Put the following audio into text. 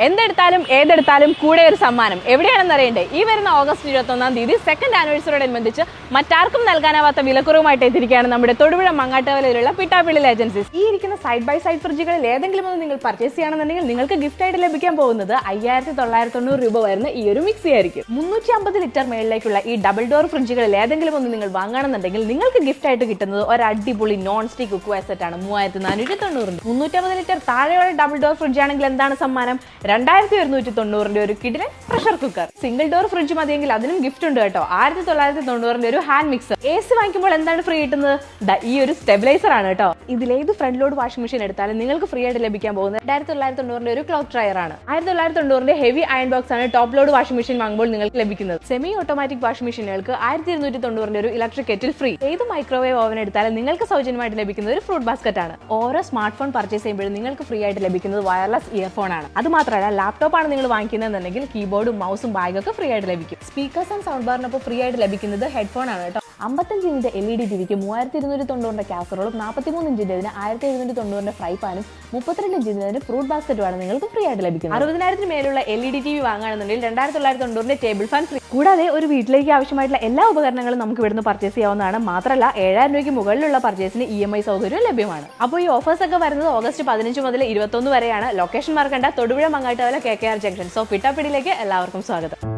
എന്തെടുത്താലും ഏതെടുത്താലും കൂടെ ഒരു സമ്മാനം എവിടെയാണെന്ന് അറിയണ്ടേ? ഈ വരുന്ന ഓഗസ്റ്റ് 21-ാം തീയതി സെക്കൻഡ് ആനിവേഴ്സറിയോടനുബന്ധിച്ച് മറ്റാർക്കും നൽകാനാവാത്ത വിലക്കുറവുമായിട്ട് എത്തിയിരിക്കുകയാണ് നമ്മുടെ തൊടുപുഴ മങ്ങാട്ടുകവലയിലുള്ള പിട്ടാപ്പിള്ളിൽ ഏജൻസീസ്. ഈ ഇരിക്കുന്ന സൈഡ് ബൈ സൈഡ് ഫ്രിഡ്ജുകളിൽ ഏതെങ്കിലും ഒന്ന് നിങ്ങൾ പർച്ചേസ് ചെയ്യണമെന്നുണ്ടെങ്കിൽ നിങ്ങൾക്ക് ഗിഫ്റ്റ് ആയിട്ട് ലഭിക്കാൻ പോകുന്നത് 5,990 രൂപ വരുന്ന ഈ ഒരു മിക്സി ആയിരിക്കും. 350 ലിറ്റർ മേളിലേക്കുള്ള ഈ ഡബിൾ ഡോർ ഫ്രിഡ്ജുകളിൽ ഏതെങ്കിലും ഒന്ന് നിങ്ങൾ വാങ്ങണമെന്നുണ്ടെങ്കിൽ നിങ്ങൾക്ക് ഗിഫ്റ്റ് ആയിട്ട് കിട്ടുന്നത് ഒരു അടിപൊളി നോൺ സ്റ്റിക് കുക്ക് സെറ്റ് ആണ് 3,490. 350 ലിറ്റർ താഴെയുള്ള ഡബിൾ ഡോർ ഫ്രിഡ്ജ് ആണെങ്കിൽ എന്താണ് സമ്മാനം? 2,190 ഒരു കിടിലൻ pressure cooker. Single door fridge മതിയെങ്കിൽ അതിനും ഗിഫ്റ്റ് ഉണ്ട് കേട്ടോ. 1,990 ഒരു ഹാൻഡ് മിക്സർ. AC വാങ്ങിക്കുമ്പോൾ എന്താണ് ഫ്രീ കിട്ടുന്നത്? ഈ ഒരു സ്റ്റെബിലൈസർ ആണ് കേട്ടോ. ഇതിലേത് ഫ്രണ്ട് ലോഡ് വാഷിംഗ് മെഷീൻ എടുത്താലും നിങ്ങൾക്ക് ഫ്രീ ആയിട്ട് ലഭിക്കാൻ പോകുന്നത് 2,990 ഒരു ക്ലോത്ത് ഡ്രയർ ആണ്. 1,990 ഹെവി അയൺ ബോക്സ് ആണ് ടോപ്പ് ലോഡ് വാഷിംഗ് മെഷീൻ വാങ്ങുമ്പോൾ നിങ്ങൾക്ക് ലഭിക്കുന്നത്. സെമി ഓട്ടോമാറ്റിക് വാഷിംഗ് മെഷീനുകൾക്ക് 1,290 ഒരു ഇലക്ട്രിക് കെറ്റിൽ ഫ്രീ. ഏത് മൈക്രോവേവ് ഓവൻ എടുത്താലും നിങ്ങൾക്ക് സൗജന്യമായിട്ട് ലഭിക്കുന്നത് ഒരു ഫ്രൂട്ട് ബാസ്ക്കറ്റ് ആണ്. ഓരോ സ്മാർട്ട് ഫോൺ പർച്ചേസ് ചെയ്യുമ്പോഴും നിങ്ങൾക്ക് ഫ്രീ ആയിട്ട് ലഭിക്കുന്നത് വയർലെസ് ഇയർഫോൺ ആണ്. അത് മാത്രമല്ല ലാപ്ടോപ്പ് ആണ് നിങ്ങൾ വാങ്ങിക്കുന്നതെന്നുണ്ടെങ്കിൽ കീബോർഡും മൗസും ബാഗൊക്കെ ഫ്രീ ആയിട്ട് ലഭിക്കും. സ്പീക്കേഴ്സ് ആൻഡ് സൗണ്ട് ബാറിനൊപ്പം ഫ്രീ ആയിട്ട് ലഭിക്കുന്നത് ഹെഡ്ഫോൺ ആണ് കേട്ടോ. 55 ഇഞ്ചിന്റെ LED ടിവിക്ക് 3,290 കാസറോളും 43 ഇഞ്ചിന്റെ 1,790 ഫ്രൈ പാനും 32 ഇഞ്ചിന്റെ ഫ്രൂട്ട് ബാസ്ക്കറ്റുമാണ് നിങ്ങൾക്ക് ഫ്രീ ആയിട്ട് ലഭിക്കുന്നത്. 60,000 മേലുള്ള LED TV വാങ്ങുകയാണെന്നുണ്ടെങ്കിൽ 2,990 table fan free. കൂടാതെ ഒരു വീട്ടിലേക്ക് ആവശ്യമായിട്ടുള്ള എല്ലാ ഉപകരണങ്ങളും നമുക്ക് ഇവിടുന്ന് പർച്ചേസ് ചെയ്യാവുന്നതാണ്. മാത്രമല്ല 7,000 രൂപയ്ക്ക് മുകളിലുള്ള പർച്ചേസിന് EMI സൗകര്യം ലഭ്യമാണ്. അപ്പോൾ ഈ ഓഫേഴ്സ് ഒക്കെ വരുന്നത് ഓഗസ്റ്റ് 15 മുതൽ 21 വരെയാണ്. ലൊക്കേഷൻ മറക്കണ്ട, Thodupuzha Mangattukavala KKR junction. So പിട്ടാപ്പിടിയിലേക്ക് എല്ലാവർക്കും സ്വാഗതം.